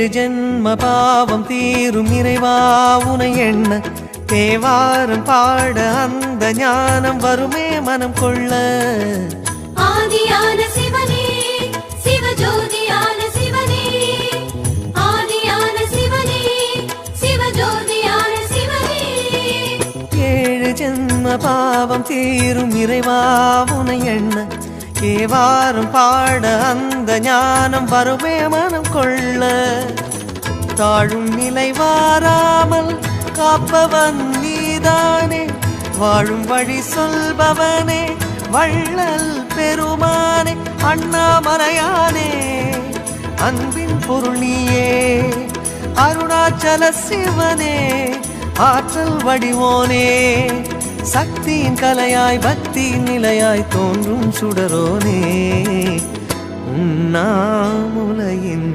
ஏழு ஜென்ம பாவம் தீரும் இறைவா உனை எண்ண தேவாரம் பாட அந்த ஞானம் வருமே மனம் கொள்ள. ஆதியான சிவனே சிவஜோதியான சிவனே, ஆதியான சிவனே சிவஜோதியான சிவனே. ஏழு ஜென்ம பாவம் தீரும் இறைவா உனை எண்ண தேவாரம் பாட அந்த ஞானம் வருமே மனம் கொள்ள. தாழும் நிலை வாராமல் காப்பவன் நீதானே, வாழும் வழி சொல்பவனே வள்ளல் பெருமானே, அண்ணாமலையானே அன்பின் பொருள் நீயே, அருணாச்சல சிவனே ஆற்றல் வடிவோனே, சக்தியின் கலையாய் பக்தியின் நிலையாய் தோன்றும் சுடரோனே, உண்ணாமுலையின்